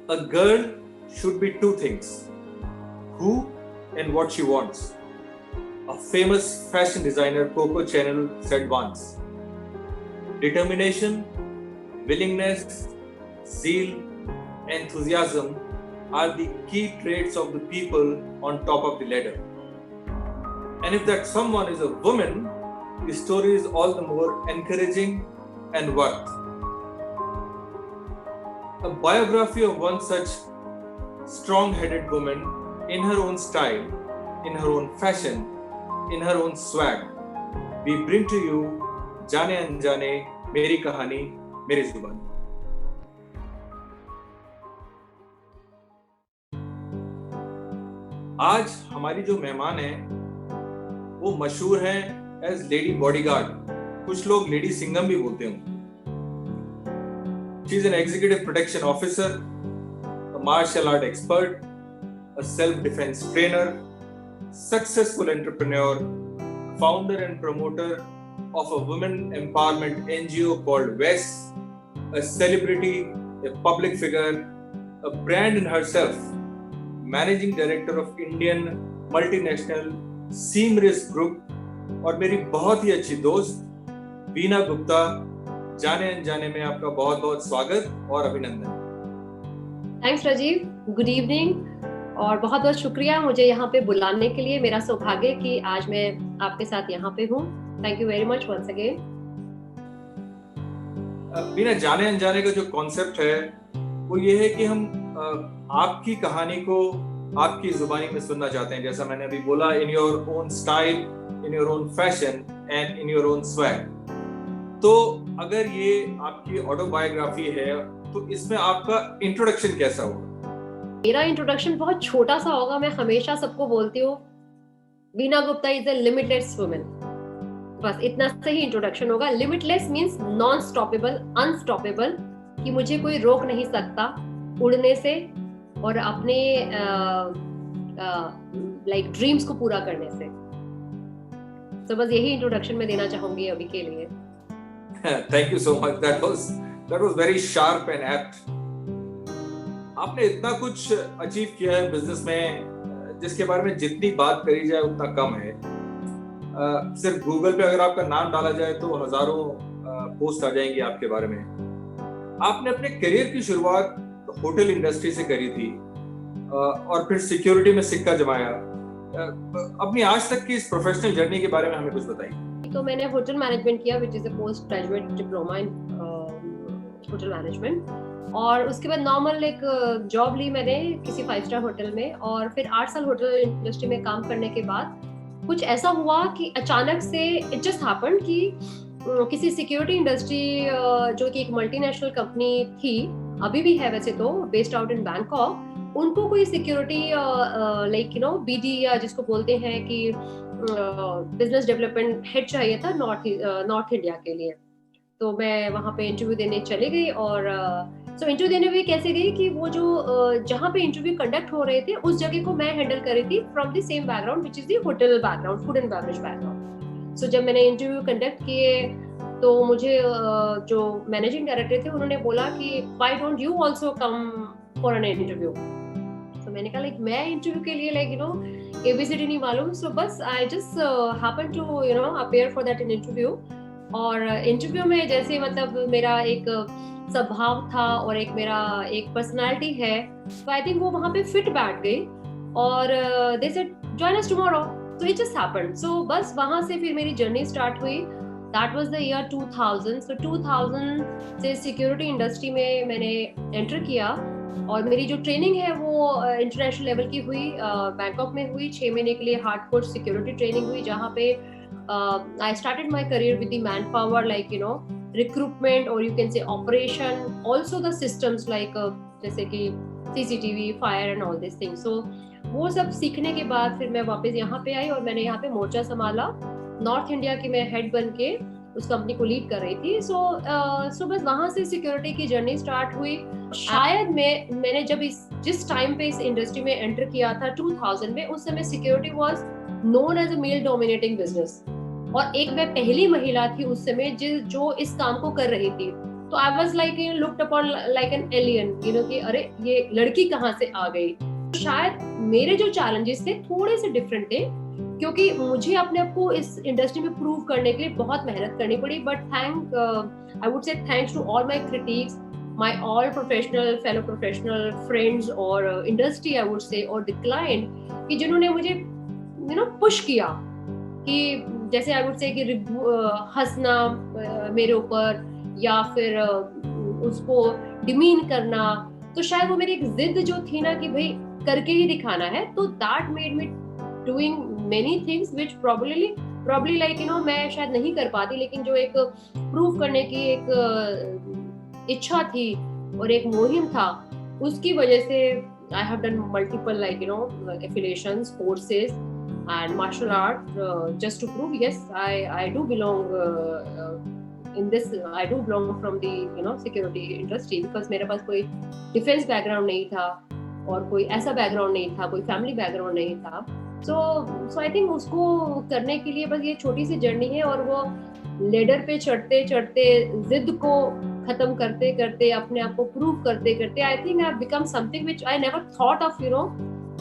A girl should be two things: who and what she wants. A famous fashion designer, Coco Chanel, said once, determination, willingness, zeal, enthusiasm are the key traits of the people on top of the ladder. And if that someone is a woman, the story is all the more encouraging and worth. A biography of one such strong-headed woman in her own style, in her own fashion, in her own swag. We bring to you जाने अनजाने मेरी कहानी मेरी जुबान. आज हमारी जो मेहमान है वो मशहूर है एज लेडी बॉडीगार्ड. कुछ लोग लेडी सिंघम भी बोलते हैं. She is an executive protection officer, a martial art expert, a self-defense trainer, successful entrepreneur, founder and promoter of a women empowerment NGO called WES, a celebrity, a public figure, a brand in herself, managing director of Indian multinational Seamless Group, और मेरी बहुत ही अच्छी दोस्त वीना गुप्ता. जाने अनजाने में आपका बहुत बहुत स्वागत और अभिनंदन. थैंक्स राजीव, गुड इवनिंग और बहुत बहुत शुक्रिया मुझे यहाँ पे बुलाने के लिए. मेरा सौभाग्य कि आज मैं आपके साथ यहाँ पे हूँ. Thank you very much once again. Veena, Jaane Anjaane का जो कॉन्सेप्ट है वो ये है कि हम आपकी कहानी को आपकी जुबानी में सुनना चाहते हैं. जैसा मैंने अभी बोला, in your own style, in your own fashion and in your own swag. तो अगर ये आपकी ऑटोबायोग्राफी है तो इसमें आपका इंट्रोडक्शन कैसा होगा? मेरा इंट्रोडक्शन बहुत छोटा सा होगा. मैं हमेशा सबको बोलती हूँ Veena Gupta is a limitless woman. बस इतना से ही इंट्रोडक्शन होगा. Limitless means non stoppable, unstoppable, कि मुझे कोई रोक नहीं सकता उड़ने से और अपने लाइक ड्रीम्स को पूरा करने से. तो बस यही इंट्रोडक्शन मैं देना चाहूंगी अभी के लिए. Thank you so much. That was very sharp and apt. आपने इतना कुछ अचीव किया है बिजनेस में जिसके बारे में जितनी बात करी जाए उतना कम है. सिर्फ गूगल पे अगर आपका नाम डाला जाए तो हजारों पोस्ट आ जाएंगी आपके बारे में. आपने अपने करियर की शुरुआत होटल इंडस्ट्री से करी थी और फिर सिक्योरिटी में सिक्का जमाया. अपनी आज तक की इस प्रोफेशनल जर्नी के बारे में हमें कुछ बताइए. तो मैंने होटल मैनेजमेंट किया, which is a post graduate diploma in hotel management, और उसके बाद नॉर्मल एक जॉब ली मैंने किसी 5 स्टार होटल में. और फिर 8 साल होटल इंडस्ट्री में काम करने के बाद कुछ ऐसा हुआ कि अचानक से इट जस्ट हैपेंड कि किसी सिक्योरिटी इंडस्ट्री जो कि एक मल्टीनेशनल कंपनी थी, अभी भी है वैसे तो, बेस्ड आउट इन बैंकॉक, उनको कोई सिक्योरिटी लाइक बीडी या जिसको बोलते हैं कि बिजनेस डेवलपमेंट हेड चाहिए था नॉर्थ इंडिया के लिए. तो मैं वहाँ पे इंटरव्यू देने चली गई. और सो इंटरव्यू देने हुए कैसे गई कि वो जो जहाँ पे इंटरव्यू कंडक्ट हो रहे थे उस जगह को मैं हैंडल कर रही थी from the same background which is the hotel background, food and beverage background. So जब मैंने इंटरव्यू कंडक्ट किए तो मुझे जो मैनेजिंग डायरेक्टर थे उन्होंने बोला कि why don't you also come for an interview. तो मैंने कहा लाइक मैं इंटरव्यू के लिए लाइक एबीसीडी नहीं मालूम. सो बस I just happen to appear for that in interview. और इंटरव्यू में जैसे मतलब मेरा एक स्वभाव था और एक मेरा एक पर्सनालिटी है, तो आई थिंक वो वहाँ पे फिट बैठ गई. और they said join us tomorrow. So it just happened. So बस वहाँ से फिर मेरी जर्नी स्टार्ट हुई. That was the year 2000. So 2000 से सिक्योरिटी इंडस्ट्री में मैंने एंटर किया और मेरी जो ट्रेनिंग है वो इंटरनेशनल लेवल की हुई, बैंकॉक में हुई. 6 महीने के लिए हार्डकोर सिक्योरिटी ट्रेनिंग हुई, जहाँ पे I started my career with the manpower, like recruitment और you can say operation, also the systems like जैसे कि CCTV, fire and all this things. So वो सब सीखने के बाद फिर मैं वापस यहाँ पे आई और मैंने यहाँ पे मोर्चा संभाला. नॉर्थ इंडिया की मैं हेड बन के उस कंपनी को लीड कर रही थी. सो बस वहां से सिक्योरिटी की जर्नी स्टार्ट हुई. शायद मैंने जब जिस टाइम पे इस इंडस्ट्री में एंटर किया था 2000 में, उस समय security was known as a male dominating business और एक मैं पहली महिला थी उस समय जो इस काम को कर रही थी. तो I was like looked upon like an alien, कि अरे ये लड़की कहाँ से आ गई। शायद मेरे जो चैलेंजेस थे थोड़े से डिफरेंट थे, क्योंकि मुझे अपने आप को इस इंडस्ट्री में प्रूव करने के लिए बहुत मेहनत करनी पड़ी। But I would say thanks to all my critics, my all professional fellow professional friends और इंडस्ट्री आई वुड से, और द क्लाइंट, कि जिन्होंने मुझे पुश किया, कि जैसे आई वुड से कि हंसना मेरे ऊपर, या फिर उसको डिमीन करना। तो शायद वो मेरी एक जिद जो थी ना कि भाई करके ही दिखाना है, तो that made me doing many things which probably like मैं शायद नहीं कर पाती, लेकिन जो एक प्रूव करने की एक इच्छा थी और एक मुहिम था, उसकी वजह से I have done multiple like affiliations, courses and martial art, just to prove yes, I do belong in this. I do belong from the security industry, because मेरे पास कोई डिफेंस बैकग्राउंड नहीं था और कोई ऐसा बैकग्राउंड नहीं था, कोई फैमिली बैकग्राउंड नहीं था। सो आई थिंक उसको करने के लिए बस ये छोटी सी जर्नी है, और वो लेडर पे चढ़ते चढ़ते, जिद को खत्म करते करते, अपने आप को प्रूव करते करते, I think I have become something which I never thought of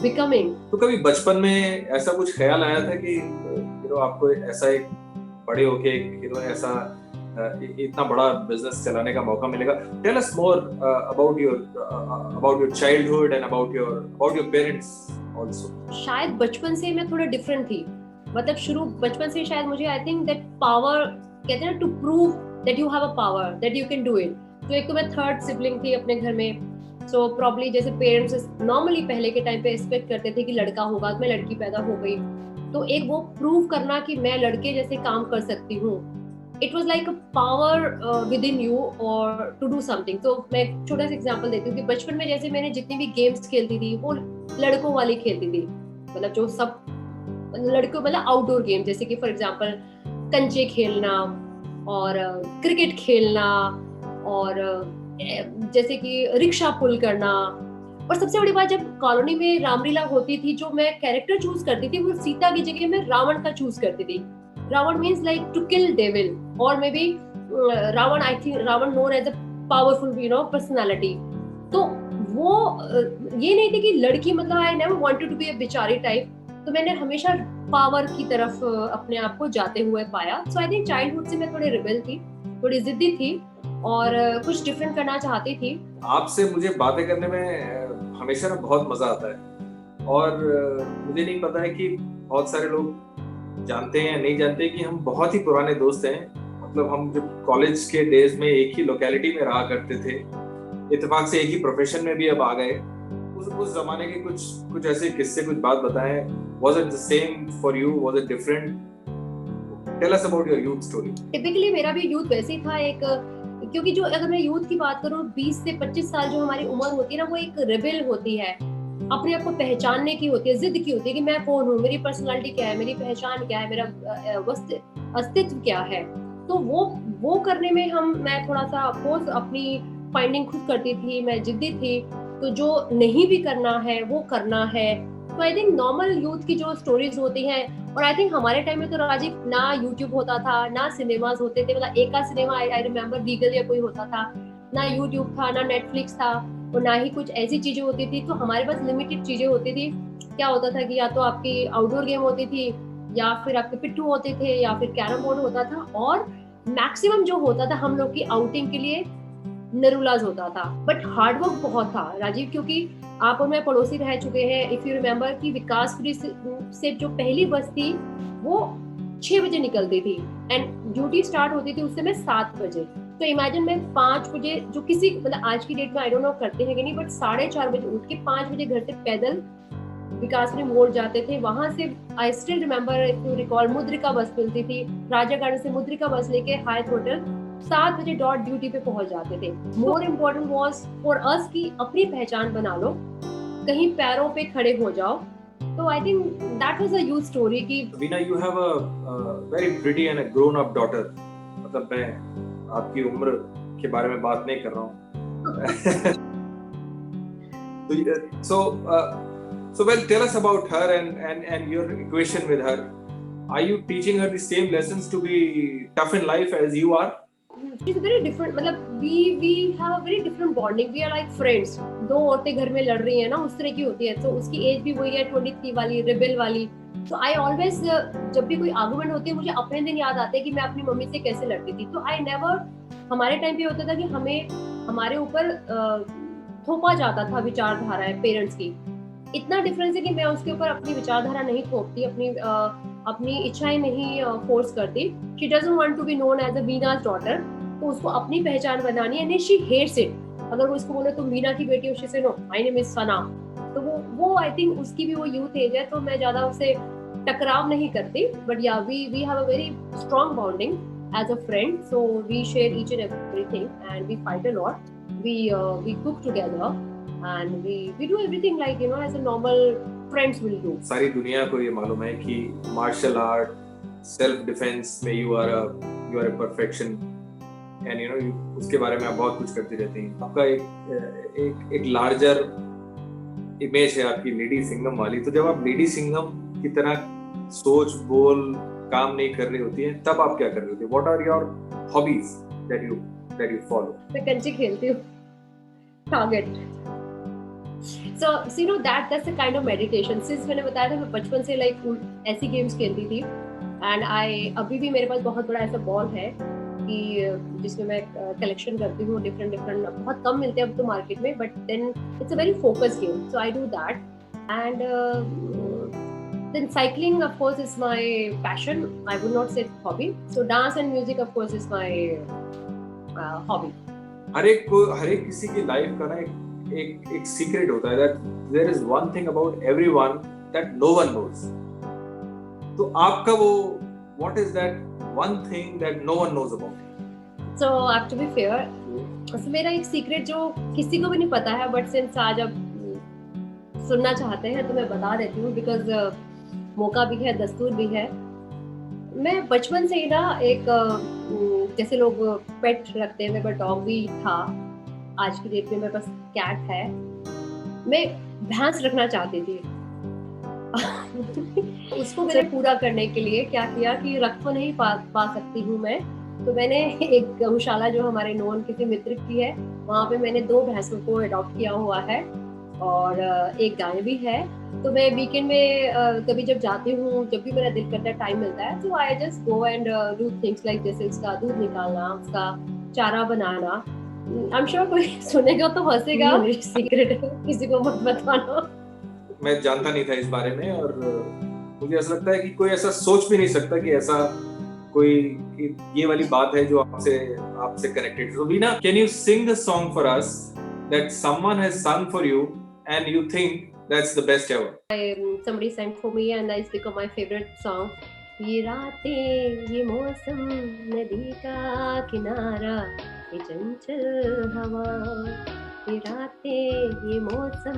becoming. तो कभी बचपन में ऐसा कुछ ख्याल आया था कि आपको ऐसा एक बड़े होके ऐसा इतना बड़ा बिजनेस चलाने का मौका मिलेगा? Tell us more about your childhood and about your parents also. शायद बचपन से मैं थोड़ा डिफरेंट थी, मतलब बचपन से शायद मुझे आई थिंक दैट पावर, कहते हैं ना, to prove that you have a power, that you can do it. तो एक तो मैं थर्ड सिबलिंग थी अपने घर में, सो प्रॉब्ली जैसे पेरेंट्स नॉर्मली पहले के टाइम पे एक्सपेक्ट करते थे कि लड़का होगा, मैं लड़की पैदा हो गई, तो एक वो प्रूव करना कि मैं लड़के जैसे काम कर सकती हूँ, it was like a power with in you और टू डू समथिंग। तो मैं एक छोटा सा एग्जांपल देती हूँ कि बचपन में जैसे मैंने जितनी भी गेम्स खेलती थी वो लड़कों वाली खेलती थी, मतलब जो सब लड़कों, मतलब आउटडोर गेम, जैसे कि फॉर एग्जांपल कंचे खेलना और क्रिकेट खेलना, और जैसे कि रिक्शा पुल करना। और सबसे बड़ी बात, जब कॉलोनी में रामलीला होती थी, जो मैं कैरेक्टर चूज करती थी वो सीता की जगह मैं रावण का चूज करती थी। Ravan means like to kill devil, और maybe Ravan, I think Ravan known as a powerful personality. तो वो ये नहीं थी कि लड़की, मतलब I never wanted to be a बिचारी टाइप, तो मैंने हमेशा पावर की तरफ अपने आप को जाते हुए पाया। सो आई थिंक चाइल्डहुड से मैं थोड़ी रिबेल थी, थोड़ी जिद्दी थी, और कुछ डिफरेंट करना चाहती थी। आपसे मुझे बातें करने में हमेशा ना बहुत मजा आता है, और मुझे नहीं पता है कि बहुत सारे लोग जानते हैं या नहीं जानते कि हम बहुत ही पुराने दोस्त हैं। मतलब हम जब कॉलेज के डेज में एक ही लोकेलिटी में रहा करते थे, इत्तेफाक से एक ही प्रोफेशन में भी अब आ गए। उस जमाने के कुछ ऐसे किस्से, कुछ बात बताएं। Was it the same for you? Was it different? Tell us about your youth story. Typically मेरा भी यूथ वैसे ही था, एक, क्योंकि जो अगर मैं यूथ की बात करूं, 20 से 25 साल जो हमारी उम्र होती है ना, वो एक रेबेल होती है, अपने आप को पहचानने की होती है, जिद की होती है कि मैं कौन हूँ, मेरी पर्सनालिटी क्या है, मेरी पहचान क्या है, मेरा अस्तित्व क्या है। तो वो करने में मैं थोड़ा सा अफकोर्स अपनी फाइंडिंग खुद करती थी, मैं जिद्दी थी, तो जो नहीं भी करना है वो करना है। तो आई थिंक नॉर्मल यूथ की जो स्टोरीज होती हैं, और आई थिंक हमारे टाइम में तो राजीव ना यूट्यूब होता था, ना सिनेमाज होते थे, मतलब एक का सिनेमा आई रिमेम्बर लीगल या कोई होता था, ना यूट्यूब था, ना नेटफ्लिक्स था, और ना ही कुछ ऐसी चीजें होती थी। तो हमारे पास लिमिटेड चीजें होती थी। क्या होता था कि या तो आपकी आउटडोर गेम होती थी, या फिर आपके पिट्ठू होते थे, या फिर कैरम बोर्ड होता था, और मैक्सिमम जो होता था हम लोग की आउटिंग के लिए नरूलाज होता था। बट हार्डवर्क बहुत था राजीव, क्योंकि आप और मैं पड़ोसी रह चुके हैं। इफ यू रिमेम्बर कि विकासपुरी से जो पहली बस थी वो 6 बजे निकलती थी, एंड ड्यूटी स्टार्ट होती थी उस समय 7 बजे। तो इमेजिन मैं 5 बजे, जो किसी, मतलब आज की डेट में आई डोंट नो करते हैं कि नहीं, बट 4:30 बजे उठ के 5 बजे घर से पैदल विकासपुरी मोड़ जाते थे। वहां से I still remember, if you recall, Mudrika bus मिलती थी, राजा गार्डन से मुद्रिका बस लेके हायत होटल 7 बजे डॉट ड्यूटी पे पहुंच जाते थे। More important was for us कि अपनी पहचान बना लो, कहीं पैरों पे खड़े हो जाओ। तो I think that was a youth story कि Veena, you have a very pretty and a grown up daughter. मतलब मैं आपकी उम्र के बारे में बात नहीं कर रहा हूँ। So well, tell us about her and your equation with her. Are you teaching her the same lessons to be tough in life as you are? She's very different. मतलब we have a very different bonding. We are like friends. दो औरतें घर में लड़ रही हैं ना, उस तरह की होती है. तो उसकी एज भी वही है 23 वाली, रिबेल वाली. तो I always जब भी कोई आर्गुमेंट होती है, मुझे अपने दिन याद आते हैं कि मैं अपनी मम्मी से कैसे लड़ती थी. तो I never, हमारे टाइम पे होता था कि हमें हमारे ऊपर थोपा जाता था विचारधाराएं पेरेंट्स की. इतना डिफरेंस है कि मैं उसके ऊपर अपनी विचारधारा नहीं थोपती, अपनी इच्छाएं नहीं फोर्स करती. She doesn't want to be known as a Veena's daughter. तो उसको अपनी पहचान बनानी है, एंड शी हेट्स इट. अगर वो इसको बोले तुम वीना की बेटी हो, शी से नो माय नेम इज सना. तो वो आई थिंक उसकी भी वो यूथ एज है, तो मैं ज्यादा उससे टकराव नहीं करती. But yeah we have a very strong bonding as a friend, so we share each and everything, and we fight a lot. We cook together, and we do everything like as a normal friends will do. सारी दुनिया को ये मालूम है कि martial art, self defence में you are a perfection, and उसके बारे में आप बहुत कुछ करती रहती हैं. आपका एक लार्जर इमेज है आपकी लेडी सिंघम वाली. तो जब आप लेडी सिंघम की तरह सोच बोल काम नहीं कर रही होती है, तब आप क्या कर रही होती है? What are your hobbies that you follow? मैं कंची खेलती हूँ, target. So that's the kind of meditation. Since मैंने बताया था मैं बचपन से ऐसी गेम्स खेलती थी, एंड अभी भी मेरे पास बहुत बड़ा ऐसा बॉल है कि जिसमें मैं कलेक्शन करती हूँ. डिफरेंट बहुत कम मिलते हैं अब तो मार्केट में, but then it's a very focus game. So I do that. And then cycling of course is my passion. I would not say hobby. So dance and music of course is my hobby. हर एक किसी की life का ना एक secret होता है, that there is one thing about everyone that no one knows. तो आपका वो what is that one thing that no one knows about? So I have to be fair. So मेरा एक सीक्रेट जो किसी को भी नहीं पता है, बट सिंस आज अब सुनना चाहते हैं तो मैं बता देती हूँ, बिकॉज मौका भी है, दस्तूर भी है. मैं बचपन से ही ना एक जैसे लोग पेट रखते हैं, मेरे पास डॉग भी था. आज की डेट में मेरे पास कैट है. मैं भैंस रखना चाहती थी. उसको मैंने पूरा करने के लिए क्या किया कि रख तो नहीं पा सकती हूँ मैं, तो मैंने एक गौशाला जो हमारे नॉन किसी मित्र की है, वहाँ पे मैंने 2 भैंसों को अडॉप्ट किया हुआ है, और एक गाय भी है. तो मैं वीकेंड में कभी जब जाती हूँ, जब भी मेरा दिल करता है, टाइम मिलता है, तो I just go and do things like जैसे उसका दूध निकालना, उसका चारा बनाना. आई एम श्योर कोई सुनेगा तो हंसेगा. मेरी सीक्रेट है, किसी को मत बताना. मैं जानता नहीं था इस बारे में, और मुझे ऐसा लगता है कि कोई ऐसा सोच भी नहीं सकता कि ऐसा कोई ये वाली बात है जो आपसे connected. So Veena, can you sing the song for us that someone has sung for you and you think that's the best ever? Somebody sang for me and it's become my favorite song. ये रातें, ये मौसम, नदी का किनारा, ये चंचल हवा. ये रातें, ये मौसम,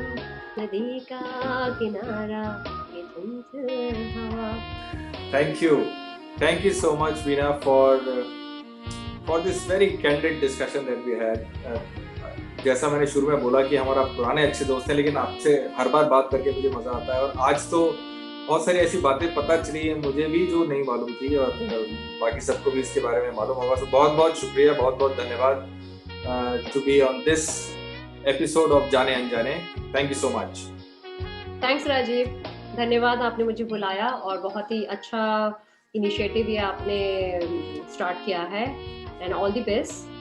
नदी का किनारा, ये चंचल हवा. Thank you so much, Veena, for this very candid discussion that we had. जैसा मैंने शुरू में बोला कि हमारा पुराने अच्छे दोस्त हैं, लेकिन आपसे हर बार बात करके मुझे मजा आता है. और आज तो बहुत सारी ऐसी बातें पता चली है मुझे भी जो नहीं मालूम थी, और बाकी सबको भी इसके बारे में मालूम होगा. तो बहुत बहुत शुक्रिया, बहुत बहुत धन्यवाद to be on this episode of Jaane Anjaane. Thank you so much. Thanks Rajeev, धन्यवाद आपने मुझे बुलाया, और बहुत ही अच्छा इनिशिएटिव ये आपने स्टार्ट किया है. And all the best.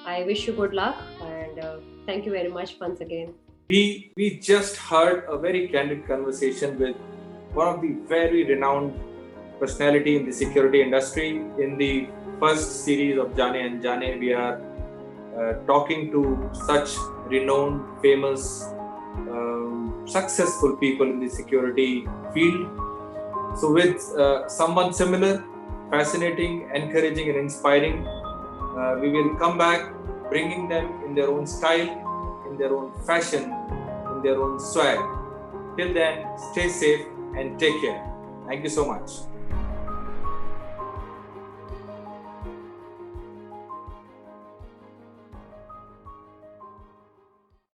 I wish you good luck, and thank you very much once again. We just heard a very candid conversation with one of the very renowned personality in the security industry. In the first series of Jaane Anjane, we are talking to such renowned, famous, successful people in the security field. So with someone similar, fascinating, encouraging and inspiring, we will come back bringing them in their own style, in their own fashion, in their own swag. Till then, stay safe and take care. Thank you so much.